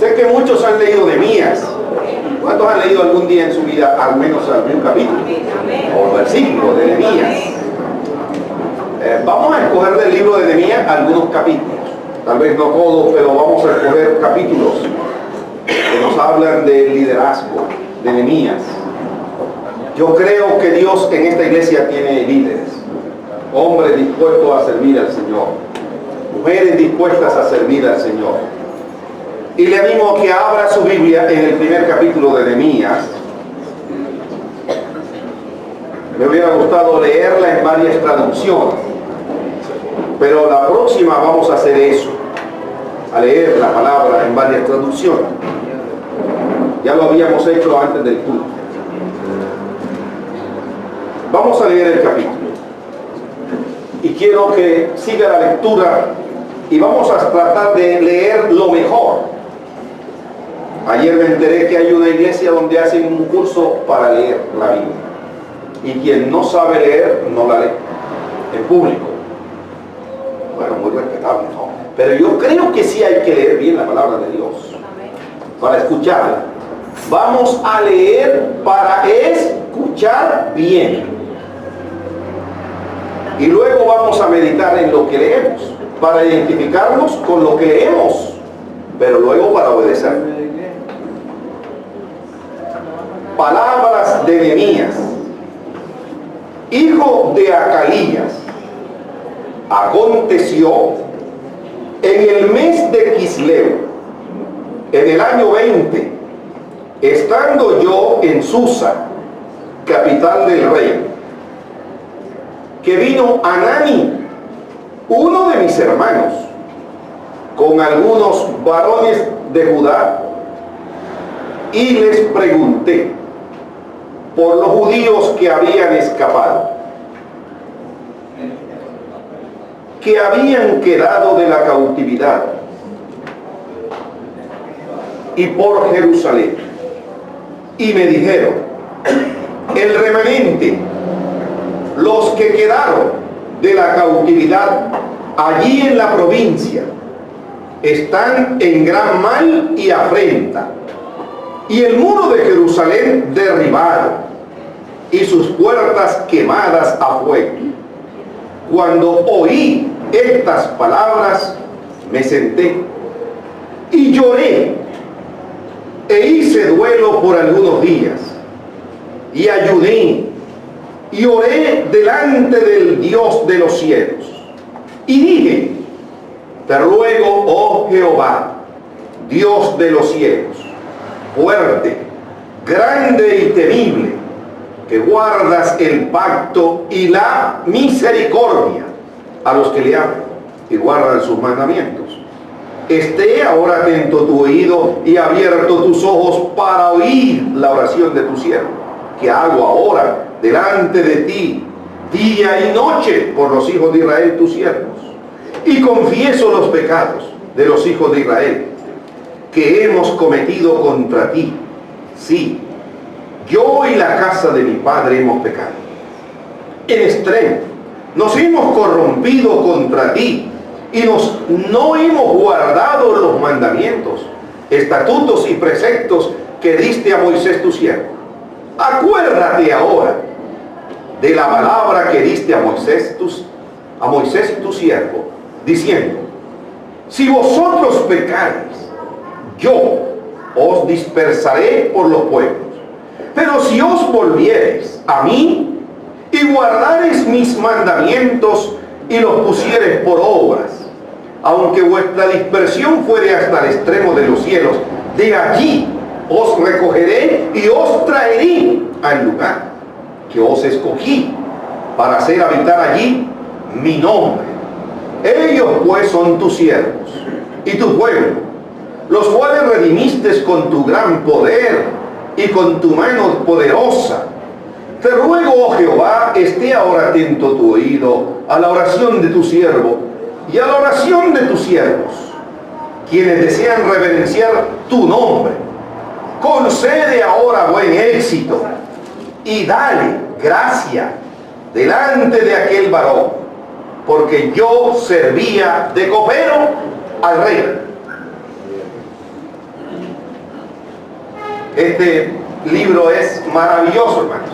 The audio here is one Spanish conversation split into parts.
Sé que muchos han leído Nehemías. ¿Cuántos han leído algún día en su vida al menos algún capítulo o versículo de Nehemías? Vamos a escoger del libro de Nehemías algunos capítulos. Tal vez no todos, pero vamos a escoger capítulos que nos hablan del liderazgo de Nehemías. Yo creo que Dios en esta iglesia tiene líderes, hombres dispuestos a servir al Señor, mujeres dispuestas a servir al Señor. Y le animo a que abra su Biblia en el primer capítulo de Nehemías. Me hubiera gustado leerla en varias traducciones, pero la próxima vamos a hacer eso, a leer la palabra en varias traducciones. Ya lo habíamos hecho antes del culto. Vamos a leer el capítulo y quiero que siga la lectura y vamos a tratar de leer lo mejor. Ayer me enteré que hay una iglesia donde hacen un curso para leer la Biblia y quien no sabe leer no la lee en público. Bueno, muy respetable, ¿no? Pero yo creo que sí hay que leer bien la palabra de Dios para escucharla. Vamos a leer para escuchar bien. Y luego vamos a meditar en lo que leemos, para identificarnos con lo que leemos, pero luego para obedecer. Palabras de Nehemías, hijo de Acalías. Aconteció en el mes de Quisleu, en el año 20, estando yo en Susa, capital del rey, que vino Anani, uno de mis hermanos, con algunos varones de Judá, y les pregunté por los judíos que habían escapado, que habían quedado de la cautividad, y por Jerusalén. Y me dijeron, el remanente, los que quedaron de la cautividad allí en la provincia, están en gran mal y afrenta, y el muro de Jerusalén derribado, y sus puertas quemadas a fuego. Cuando oí estas palabras, me senté y lloré, e hice duelo por algunos días, y ayuné, y oré delante del Dios de los cielos, y dije, te ruego, oh Jehová, Dios de los cielos, fuerte, grande y temible, que guardas el pacto y la misericordia a los que le aman y guardan sus mandamientos. Esté ahora atento tu oído y abierto tus ojos para oír la oración de tu siervo, que hago ahora delante de ti, día y noche, por los hijos de Israel, tus siervos. Y confieso los pecados de los hijos de Israel, que hemos cometido contra ti. Sí, yo y la casa de mi padre hemos pecado. En extremo, nos hemos corrompido contra ti y no hemos guardado los mandamientos, estatutos y preceptos que diste a Moisés tu siervo. Acuérdate ahora de la palabra que diste a Moisés tu siervo, diciendo, si vosotros pecáis, yo os dispersaré por los pueblos. Pero si os volviereis a mí y guardareis mis mandamientos y los pusiereis por obras, aunque vuestra dispersión fuere hasta el extremo de los cielos, de allí os recogeré y os traeré al lugar que os escogí para hacer habitar allí mi nombre. Ellos pues son tus siervos y tu pueblo, los cuales redimiste con tu gran poder y con tu mano poderosa. Te ruego, oh Jehová, esté ahora atento tu oído a la oración de tu siervo y a la oración de tus siervos, quienes desean reverenciar tu nombre. Concede ahora buen éxito y dale gracia delante de aquel varón, porque yo servía de copero al rey. Este libro es maravilloso, hermanos.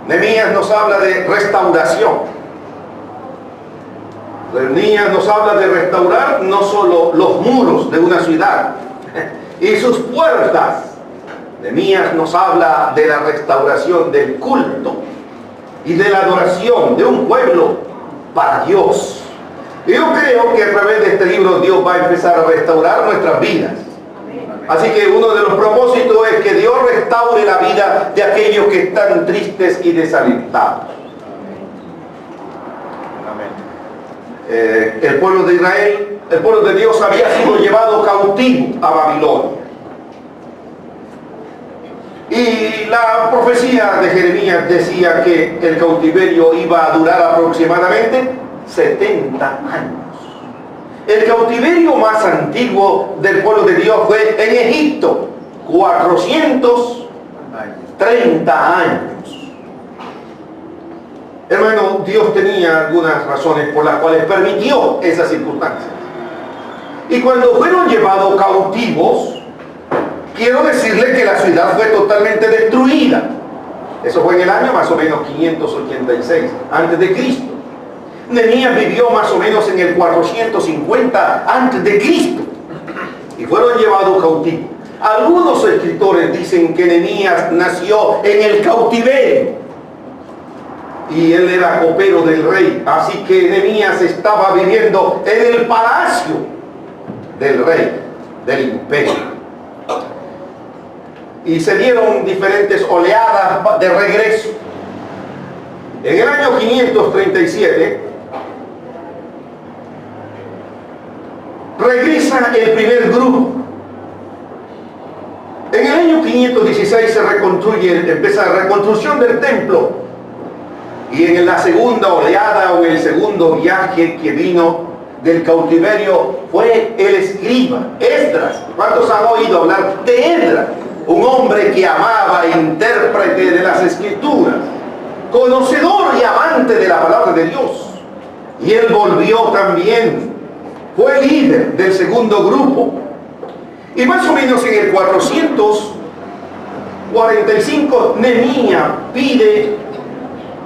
Nehemías nos habla de restauración. Nehemías nos habla de restaurar no solo los muros de una ciudad y sus puertas. Nehemías nos habla de la restauración del culto y de la adoración de un pueblo para Dios. Y yo creo que a través de este libro Dios va a empezar a restaurar nuestras vidas. Así que uno de los propósitos es que Dios restaure la vida de aquellos que están tristes y desalentados. El pueblo de Israel, el pueblo de Dios había sido llevado cautivo a Babilonia. Y la profecía de Jeremías decía que el cautiverio iba a durar aproximadamente 70 años. El cautiverio más antiguo del pueblo de Dios fue en Egipto, 430 años. Hermano, Dios tenía algunas razones por las cuales permitió esas circunstancias. Y cuando fueron llevados cautivos, quiero decirle que la ciudad fue totalmente destruida. Eso fue en el año más o menos 586 antes de Cristo. Nehemías vivió más o menos en el 450 antes de Cristo y fueron llevados cautivos. Algunos escritores dicen que Nehemías nació en el cautiverio y él era copero del rey, así que Nehemías estaba viviendo en el palacio del rey, del imperio. Y se dieron diferentes oleadas de regreso. En el año 537 regresa el primer grupo. En el año 516 se reconstruye, empieza la reconstrucción del templo. Y en la segunda oleada o en el segundo viaje que vino del cautiverio fue el escriba, Esdras. ¿Cuántos han oído hablar de Esdras? Un hombre que amaba, intérprete de las escrituras, conocedor y amante de la palabra de Dios. Y él volvió también, fue líder del segundo grupo. Y más o menos en el 445 Nehemías pide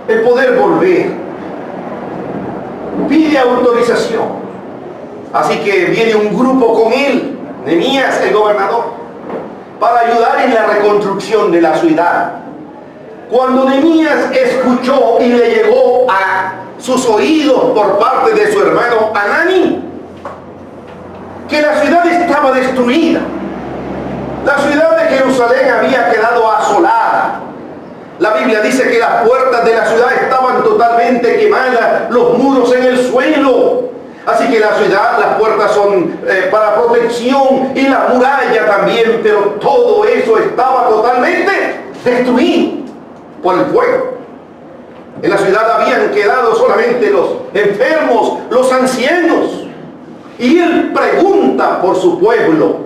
el poder volver, pide autorización. Así que viene un grupo con él, Nehemías el gobernador, para ayudar en la reconstrucción de la ciudad. Cuando Nehemías escuchó y le llegó a sus oídos por parte de su hermano Hanani que la ciudad estaba destruida, la ciudad de Jerusalén había quedado asolada. La Biblia dice que las puertas de la ciudad estaban totalmente quemadas, los muros en el suelo. Así que la ciudad, las puertas son para protección y la muralla también, pero todo eso estaba totalmente destruido por el fuego. En la ciudad habían quedado solamente los enfermos, los ancianos. Y él pregunta por su pueblo.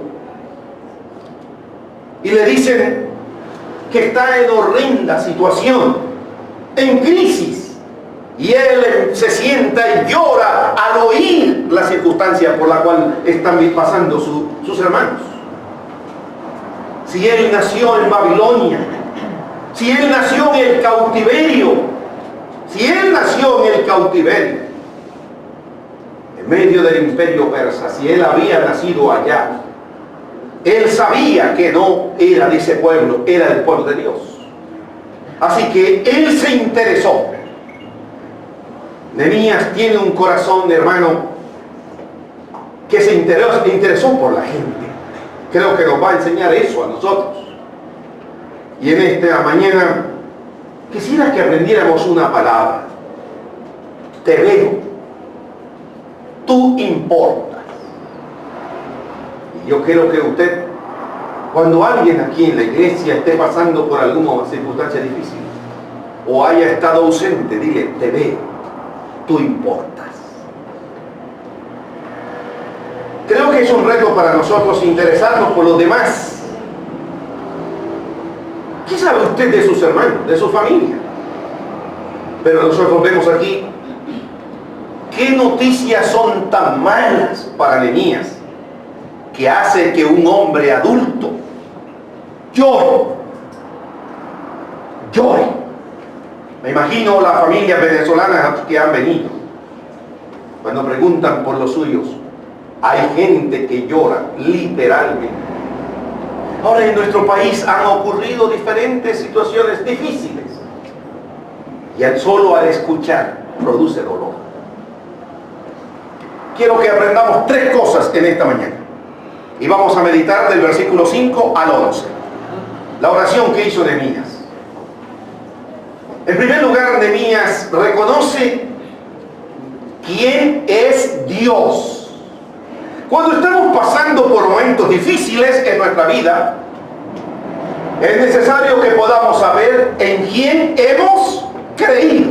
Y le dicen que está en horrenda situación, en crisis. Y él se sienta y llora al oír la circunstancia por la cual están pasando sus hermanos. Si él nació en Babilonia, si él nació en el cautiverio, en medio del imperio persa, si él había nacido allá, él sabía que no era de ese pueblo, era del pueblo de Dios. Así que él se interesó. Nehemías tiene un corazón, hermano, que se interesó por la gente. Creo que nos va a enseñar eso a nosotros. Y en esta mañana quisiera que aprendiéramos una palabra. Te veo. Tú importas. Y yo quiero que usted, cuando alguien aquí en la iglesia esté pasando por alguna circunstancia difícil o haya estado ausente, dile, te veo. Tú importas. Creo que es un reto para nosotros interesarnos por los demás. ¿Qué sabe usted de sus hermanos, de su familia? Pero nosotros vemos aquí qué noticias son tan malas para Nehemías que hace que un hombre adulto llore. Llore. Me imagino las familias venezolanas que han venido. Cuando preguntan por los suyos, hay gente que llora, literalmente. Ahora, en nuestro país han ocurrido diferentes situaciones difíciles. Y solo al escuchar, produce dolor. Quiero que aprendamos 3 cosas en esta mañana. Y vamos a meditar del versículo 5 al 11. La oración que hizo Nehemías. En primer lugar, Nehemías reconoce quién es Dios. Cuando estamos pasando por momentos difíciles en nuestra vida, es necesario que podamos saber en quién hemos creído.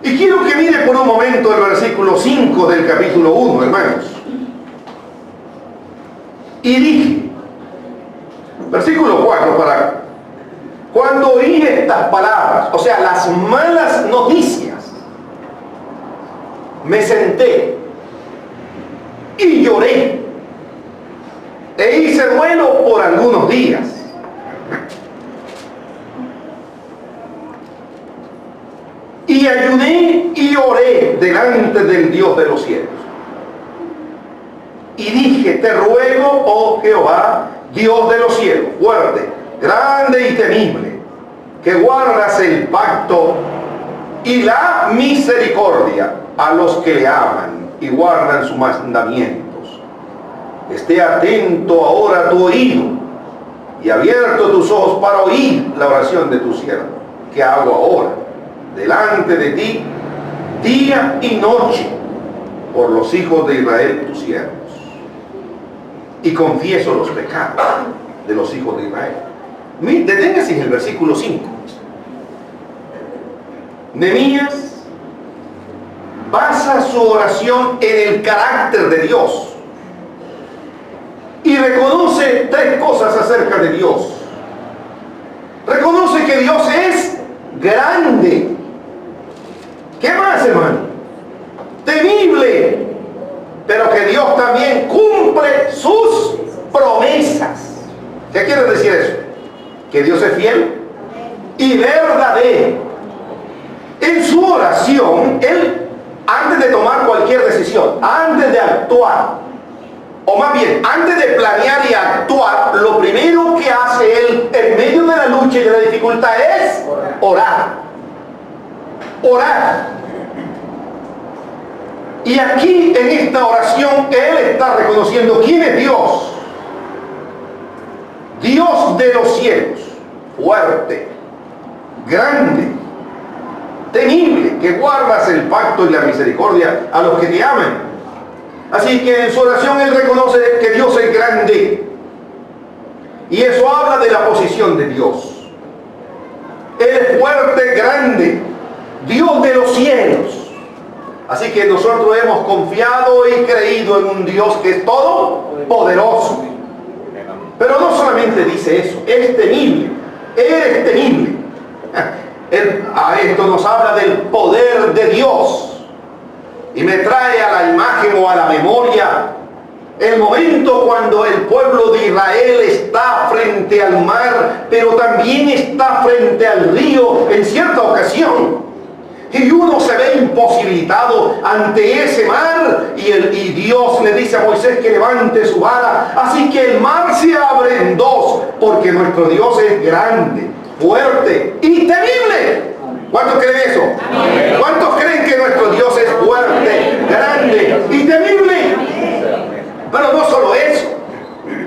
Y quiero que mire por un momento el versículo 5 del capítulo 1, hermanos. Y dije, versículo 4, cuando oí estas palabras, o sea, las malas noticias, me senté y lloré e hice duelo por algunos días. Y ayuné y oré delante del Dios de los cielos. Y dije, te ruego, oh Jehová, Dios de los cielos, fuerte, grande y temible, que guardas el pacto y la misericordia a los que le aman y guardan sus mandamientos. Esté atento ahora tu oído y abierto tus ojos para oír la oración de tu siervo, que hago ahora delante de ti día y noche por los hijos de Israel tus siervos, y confieso los pecados de los hijos de Israel. Deténgase en el versículo 5. Nehemías basa su oración en el carácter de Dios y reconoce 3 cosas acerca de Dios. Reconoce que Dios es grande. ¿Qué más, hermano? Temible. Pero que Dios también cumple sus promesas. ¿Qué quiere decir eso? Que Dios es fiel y verdadero. En su oración, él, antes de tomar cualquier decisión, antes de actuar, o más bien, antes de planear y actuar, lo primero que hace él en medio de la lucha y de la dificultad es orar. Orar. Y aquí en esta oración él está reconociendo quién es Dios. Dios de los cielos, fuerte, grande, temible, que guardas el pacto y la misericordia a los que te aman. Así que en su oración él reconoce que Dios es grande. Y eso habla de la posición de Dios. Él es fuerte, grande, Dios de los cielos. Así que nosotros hemos confiado y creído en un Dios que es todopoderoso. Pero no solamente dice eso, es temible. Él es temible. A esto nos habla del poder de Dios. Y me trae a la imagen o a la memoria el momento cuando el pueblo de Israel está frente al mar, pero también está frente al río en cierta ocasión. Y uno se ve imposibilitado ante ese mar y Dios le dice a Moisés que levante su vara. Así que el mar se abre en 2 porque nuestro Dios es grande, fuerte y temible. ¿Cuántos creen eso? Amén. ¿Cuántos creen que nuestro Dios es fuerte, grande y temible? Pero no solo eso.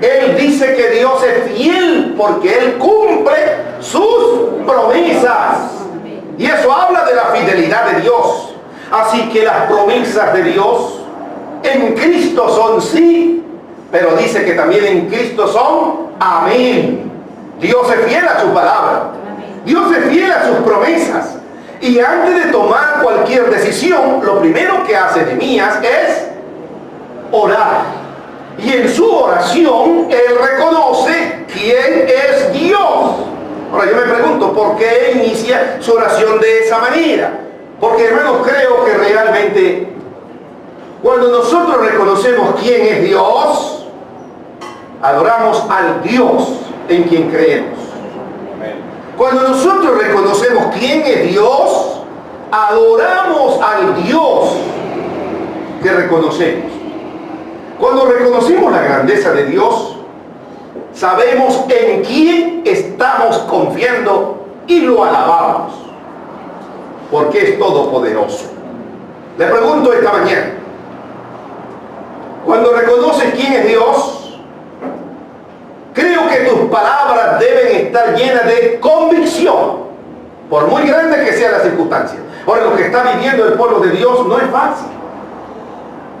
Él dice que Dios es fiel porque Él cumple sus promesas. Y eso habla de la fidelidad de Dios. Así que las promesas de Dios en Cristo son sí, pero dice que también en Cristo son amén. Dios es fiel a su palabra. Dios es fiel a sus promesas. Y antes de tomar cualquier decisión, lo primero que hace Nehemías es orar. Y en su oración, él reconoce quién es Dios. Ahora yo me pregunto, ¿por qué inicia su oración de esa manera? Porque, hermanos, creo que realmente cuando nosotros reconocemos quién es Dios, Adoramos al Dios en quien creemos. Cuando nosotros reconocemos quién es Dios, adoramos al Dios que reconocemos. Cuando reconocemos la grandeza de Dios, sabemos en quién estamos confiando y lo alabamos, porque es todopoderoso. Le pregunto esta mañana, cuando reconoces quién es Dios, creo que tus palabras deben estar llenas de convicción, por muy grande que sea la circunstancia. Ahora, lo que está viviendo el pueblo de Dios no es fácil.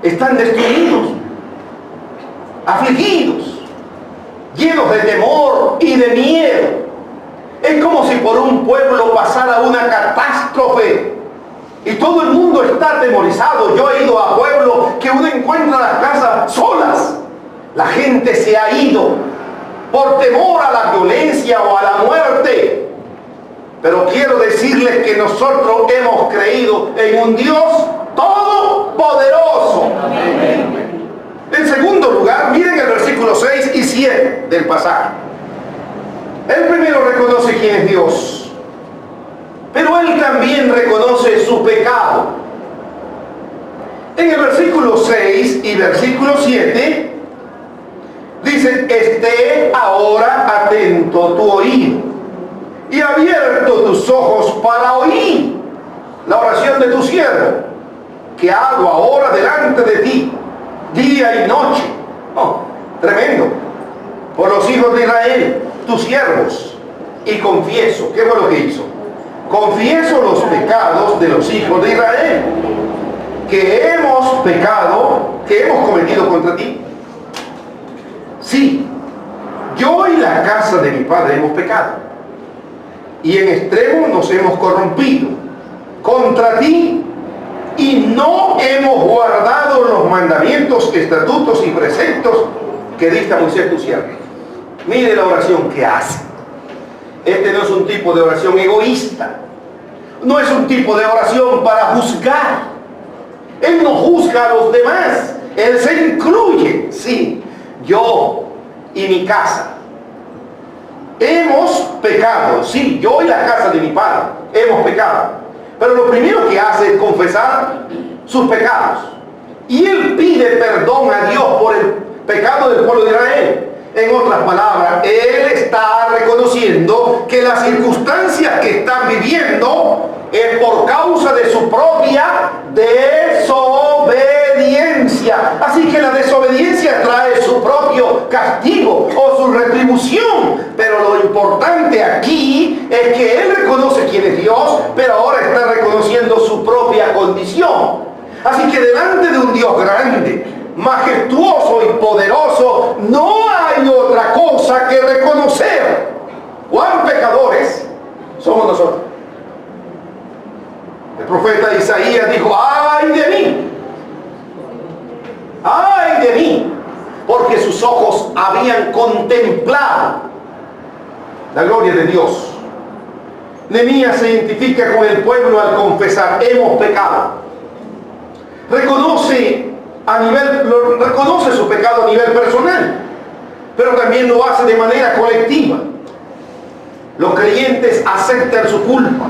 Están destruidos, afligidos, llenos de temor y de miedo. Es como si por un pueblo pasara una catástrofe y todo el mundo está atemorizado. Yo he ido a pueblos que uno encuentra las casas solas. La gente se ha ido por temor a la violencia o a la muerte. Pero quiero decirles que nosotros hemos creído en un Dios todopoderoso. Amén. En segundo lugar, miren el versículo 6 y 7 del pasaje. Él primero reconoce quién es Dios, pero él también reconoce su pecado. En el versículo 6 y versículo 7 dice: esté ahora atento tu oído y abierto tus ojos para oír la oración de tu siervo, que hago ahora delante de ti, día y noche. Oh, tremendo. Por los hijos de Israel, tus siervos, y confieso. ¿Qué fue lo que hizo? Confieso los pecados de los hijos de Israel, que hemos pecado, que hemos cometido contra ti. Sí, yo y la casa de mi padre hemos pecado, y en extremo nos hemos corrompido contra ti, y no hemos guardado los mandamientos, estatutos y preceptos que diste a Moisés tu siervo. Mire la oración que hace. Este no es un tipo de oración egoísta, no es un tipo de oración para juzgar. Él no juzga a los demás, él se incluye. Sí, yo y mi casa hemos pecado. Sí, yo y la casa de mi padre hemos pecado. Pero lo primero que hace es confesar sus pecados, y él pide perdón a Dios por el pecado del pueblo de Israel. En otras palabras, él está reconociendo que las circunstancias que están viviendo es por causa de su propia desobediencia. Así que la desobediencia trae su propio castigo o su retribución. Pero lo importante aquí es que él reconoce quién es Dios, pero ahora está reconociendo su propia condición. Así que delante de un Dios grande, majestuoso y poderoso, no hay otra cosa que reconocer cuán pecadores somos nosotros. El profeta Isaías dijo: ¡ay de mí! ¡Ay de mí! Porque sus ojos habían contemplado la gloria de Dios. Nehemías se identifica con el pueblo al confesar: hemos pecado. Reconoce su pecado a nivel personal, pero también lo hace de manera colectiva. Los creyentes aceptan su culpa,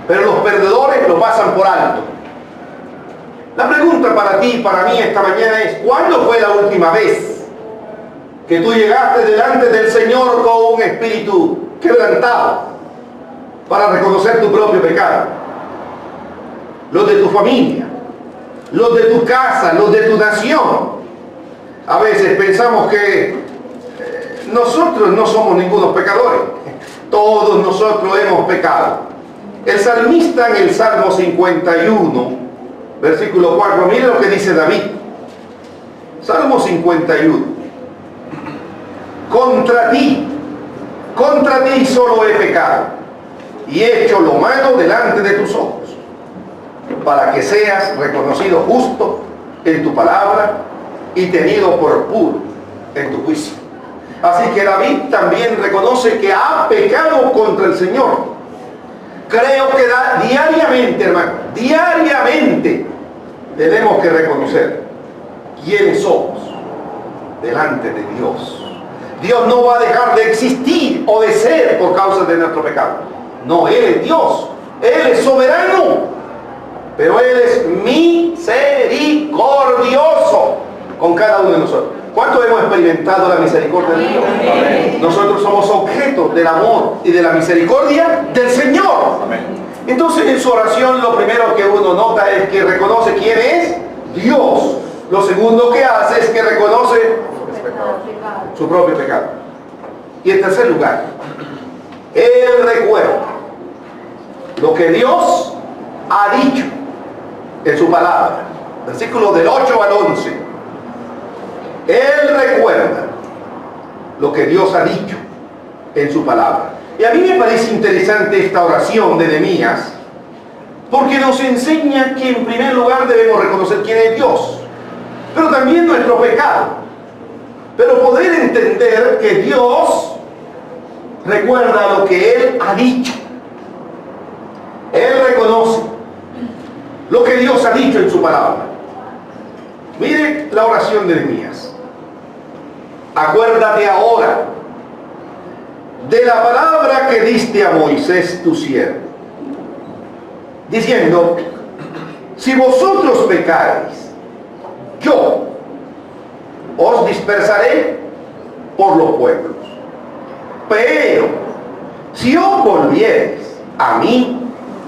pero los perdedores lo pasan por alto. La pregunta para ti y para mí esta mañana es: ¿cuándo fue la última vez que tú llegaste delante del Señor con un espíritu quebrantado para reconocer tu propio pecado? Los de tu familia, los de tu casa, los de tu nación. A veces pensamos que nosotros no somos ningunos pecadores. Todos nosotros hemos pecado. El salmista en el Salmo 51, versículo 4, mire lo que dice David. Salmo 51. Contra ti solo he pecado, y he hecho lo malo delante de tus ojos, para que seas reconocido justo en tu palabra y tenido por puro en tu juicio. Así que David también reconoce que ha pecado contra el Señor. Creo que diariamente, hermano, diariamente tenemos que reconocer quiénes somos delante de Dios. Dios no va a dejar de existir o de ser por causa de nuestro pecado. No, Él es Dios. Él es soberano. Pero Él es misericordioso con cada uno de nosotros. ¿Cuánto hemos experimentado la misericordia de Dios? Amén. Nosotros somos objetos del amor y de la misericordia del Señor. Amén. Entonces en su oración lo primero que uno nota es que reconoce quién es Dios. Lo segundo que hace es que reconoce su propio pecado. Y en tercer lugar, Él recuerda lo que Dios ha dicho en su palabra. Versículos del 8 al 11. Él recuerda lo que Dios ha dicho en su palabra. Y a mí me parece interesante esta oración de Nehemías, porque nos enseña que en primer lugar debemos reconocer quién es Dios, pero también nuestro pecado. Pero poder entender que Dios recuerda lo que Él ha dicho. Él reconoce lo que Dios ha dicho en su palabra. Mire la oración de Nehemías. Acuérdate ahora de la palabra que diste a Moisés tu siervo, diciendo: si vosotros pecareis, yo os dispersaré por los pueblos. Pero si os volviereis a mí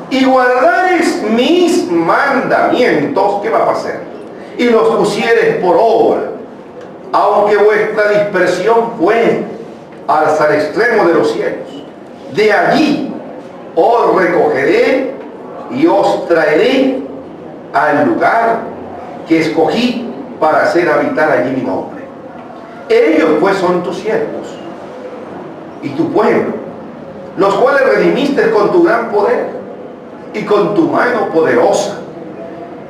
y guardareis mis mandamientos, ¿qué va a pasar? Y los pusiereis por obra, aunque vuestra dispersión fuere hasta el extremo de los cielos, de allí os recogeré y os traeré al lugar que escogí para hacer habitar allí mi nombre. Ellos pues son tus siervos y tu pueblo, los cuales redimiste con tu gran poder y con tu mano poderosa.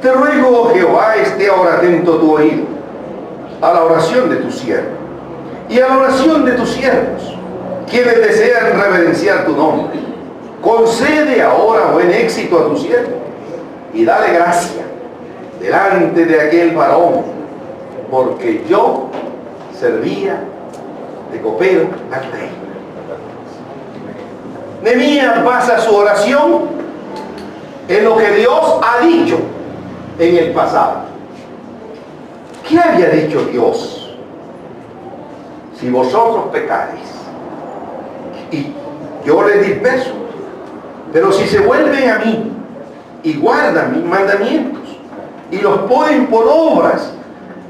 Te ruego, oh Jehová, esté ahora atento tu oído a la oración de tu siervo y a la oración de tus siervos, quienes desean reverenciar tu nombre. Concede ahora buen éxito a tu siervo y dale gracia delante de aquel varón, porque yo servía de copero al rey. Nehemías basa su oración en lo que Dios ha dicho en el pasado. ¿Qué había dicho Dios? Si vosotros pecaréis y yo les disperso, pero si se vuelven a mí y guardan mis mandamientos y los ponen por obras,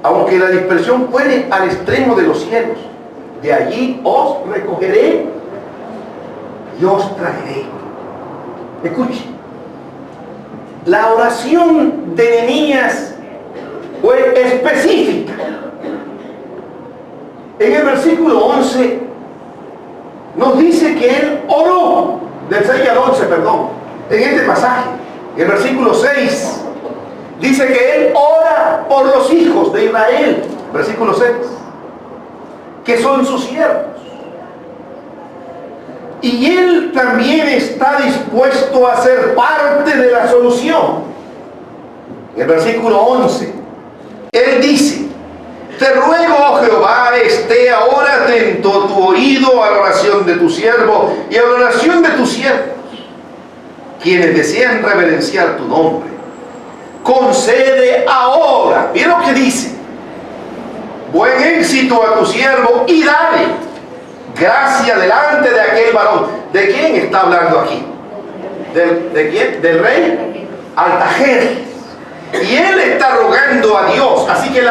aunque la dispersión fuere al extremo de los cielos, de allí os recogeré y os traeré. Escuche, la oración de Nehemías fue específica. En el versículo 11 nos dice que él oró, del 6 al 11, perdón, en este pasaje. En el versículo 6 dice que él ora por los hijos de Israel, versículo 6, que son sus siervos. Y él también está dispuesto a ser parte de la solución. En el versículo 11, él dice: te ruego, oh Jehová, esté ahora atento tu oído a la oración de tu siervo y a la oración de tus siervos, quienes desean reverenciar tu nombre. Concede ahora, mira lo que dice, buen éxito a tu siervo y dale gracia delante de aquel varón. ¿De quién está hablando aquí? ¿De quién? ¿Del rey Artajerjes? Y él está rogando a Dios. Así que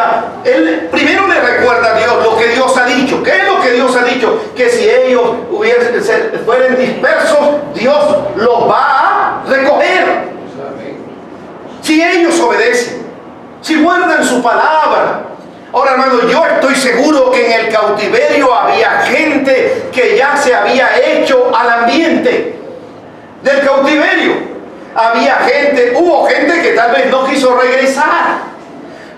él primero le recuerda a Dios lo que Dios ha dicho. ¿Qué es lo que Dios ha dicho? Que si ellos fueren dispersos, Dios los va a recoger. Si ellos obedecen, si guardan su palabra. Ahora, hermano, yo estoy seguro que en el cautiverio había gente que ya se había hecho al ambiente del cautiverio. Hubo gente que tal vez no quiso regresar,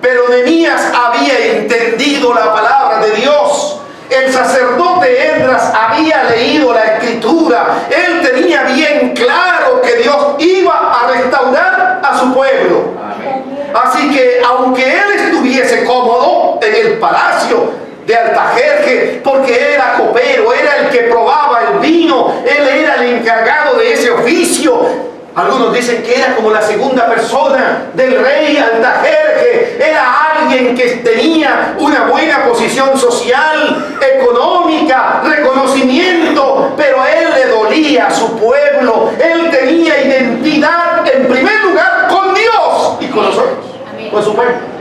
pero Nehemías había entendido la palabra de Dios. El sacerdote Esdras había leído la escritura. Él tenía bien claro que Dios iba a restaurar a su pueblo. Amén. Así que aunque él estuviese cómodo en el palacio, de Altajerje, porque él era copero, era el que probaba el vino, él era el encargado de ese oficio. Algunos dicen que era como la segunda persona del rey Altajerje, era alguien que tenía una buena posición social, económica, reconocimiento, pero a él le dolía a su pueblo, él tenía identidad en primer lugar con Dios y con nosotros, con su pueblo.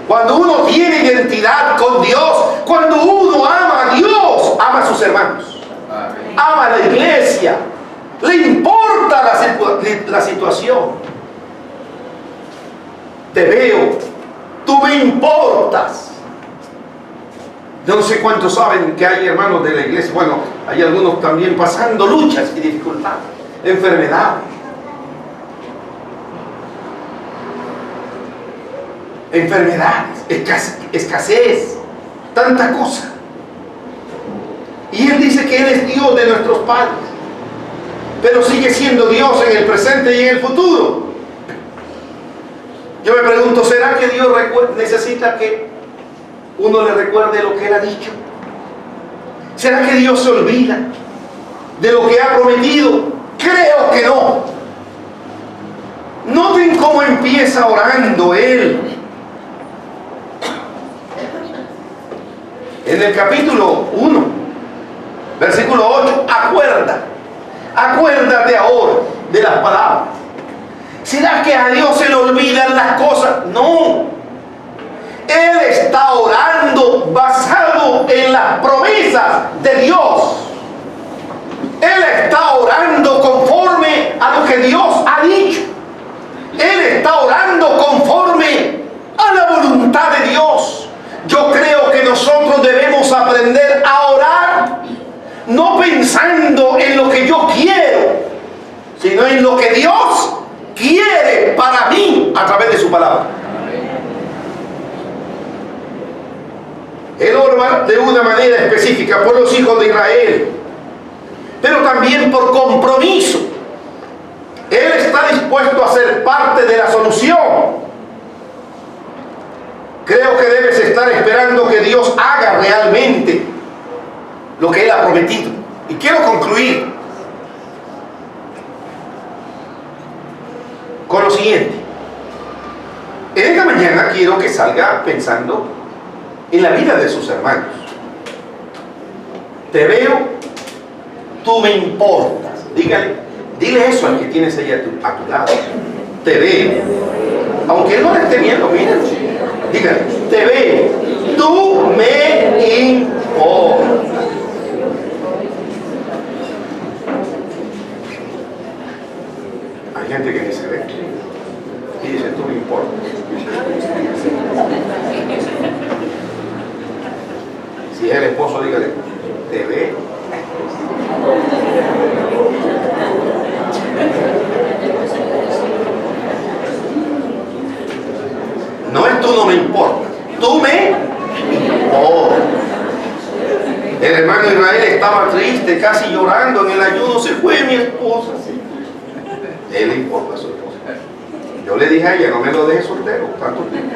Cuando uno tiene identidad con Dios, cuando uno ama a Dios, ama a sus hermanos, ama a la iglesia, le importa la situación. Te veo, tú me importas. Yo no sé cuántos saben que hay hermanos de la iglesia, bueno, hay algunos también pasando luchas y dificultades, enfermedades. Escasez, tanta cosa. Y él dice que él es Dios de nuestros padres, pero sigue siendo Dios en el presente y en el futuro. Yo me pregunto, ¿será que Dios necesita que uno le recuerde lo que él ha dicho? ¿Será que Dios se olvida de lo que ha prometido? Creo que no. Noten cómo empieza orando él. En el capítulo 1, versículo 8, acuérdate ahora de las palabras. ¿Será que a Dios se le olvidan las cosas? No. Él está orando basado en las promesas de Dios. Él está orando conforme a lo que Dios ha dicho. Él está orando conforme a la voluntad de Dios. Yo creo que nosotros debemos aprender a orar, no pensando en lo que yo quiero, sino en lo que Dios quiere para mí a través de su palabra. Él ora de una manera específica por los hijos de Israel, pero también por compromiso. Él está dispuesto a ser parte de la solución. Creo que debes estar esperando que Dios haga realmente lo que Él ha prometido. Y quiero concluir con lo siguiente. En esta mañana quiero que salga pensando en la vida de sus hermanos. Te veo, tú me importas. Dile eso al que tienes ahí a tu lado. Te veo. Aunque él no le esté viendo, míralo. Dígale, te veo, tú me importas. Hay gente que ni se ve y dice, tú me importas. Si es el esposo, dígale, te veo. No es tú no me importa, tú me importas. El hermano Israel estaba triste, casi llorando en el ayuno. Se fue mi esposa. Él le importa a su esposa. Yo le dije a ella, no me lo dejes soltero tanto tiempo.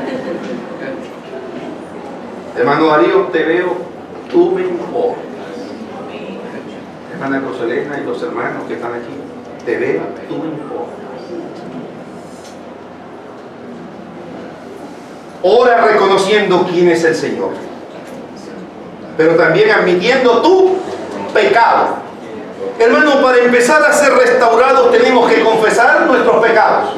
Hermano Darío, te veo, tú me importas. Hermana Roselena y los hermanos que están aquí, te veo, tú me importas. Ora reconociendo quién es el Señor, pero también admitiendo tu pecado. Hermano, para empezar a ser restaurados tenemos que confesar nuestros pecados.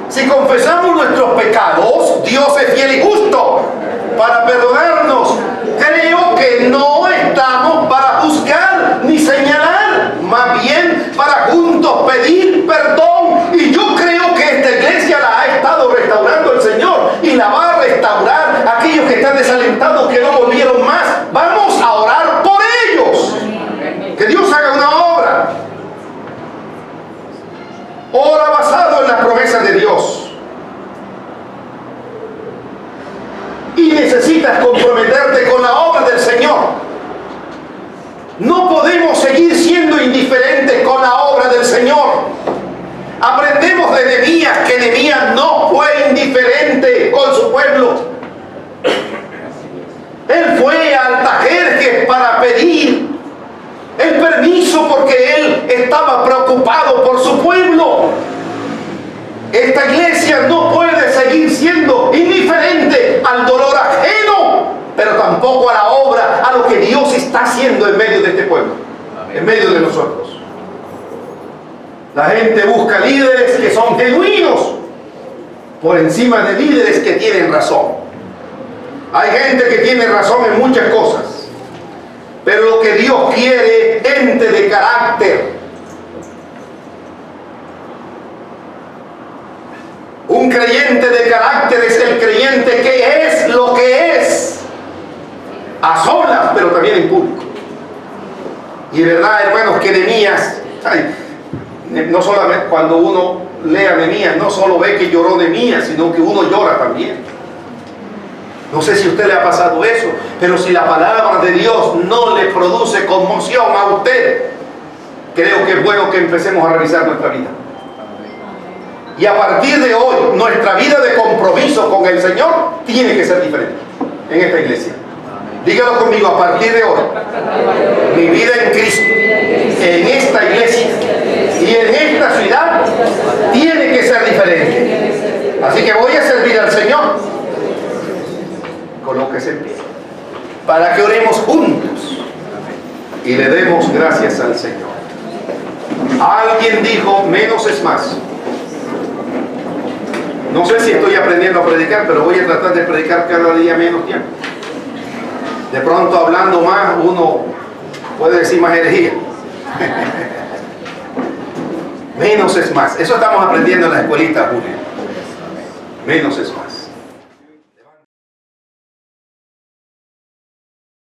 Si confesamos nuestros pecados, Dios es fiel y justo para perdonarnos. Creo que no estamos para juzgar ni señalar, más bien para juntos pedir perdón. Y yo creo que esta iglesia la ha estado restaurando el Señor y la va a restaurar. Aquellos que están desalentados, que no volvieron más, vamos a orar por ellos. Que Dios haga una obra. Ora basado en las promesas de Dios. Y necesitas comprometerte con la obra del Señor. No podemos seguir siendo indiferentes con la obra del Señor. Aprendemos de Nehemías que Nehemías no fue indiferente con su pueblo. Él fue a Artajerjes para pedir el permiso porque él estaba preocupado por su pueblo. Esta iglesia no puede seguir siendo indiferente al dolor ajeno, pero tampoco a la obra, a lo que Dios está haciendo en medio de este pueblo, en medio de nosotros. La gente busca líderes que son genuinos por encima de líderes que tienen razón. Hay gente que tiene razón en muchas cosas, pero lo que Dios quiere es gente de carácter. Un creyente de carácter es el creyente que es lo que es, a solas, pero también en público. Y verdad, hermanos, que Nehemías, no solamente cuando uno lee a Nehemías, no solo ve que lloró Nehemías, sino que uno llora también. No sé si a usted le ha pasado eso, pero si la palabra de Dios no le produce conmoción a usted, creo que es bueno que empecemos a revisar nuestra vida. Y a partir de hoy, nuestra vida de compromiso con el Señor tiene que ser diferente en esta iglesia. Dígalo conmigo, a partir de hoy, mi vida en Cristo, en esta iglesia y en esta ciudad, tiene que ser diferente. Así que voy a servir al Señor. Colóquese en pie para que oremos juntos y le demos gracias al Señor. Alguien dijo, menos es más. No sé si estoy aprendiendo a predicar, pero voy a tratar de predicar cada día menos tiempo. De pronto, hablando más, uno puede decir más herejía. Menos es más. Eso estamos aprendiendo en la escuelita, Julia. Menos es más.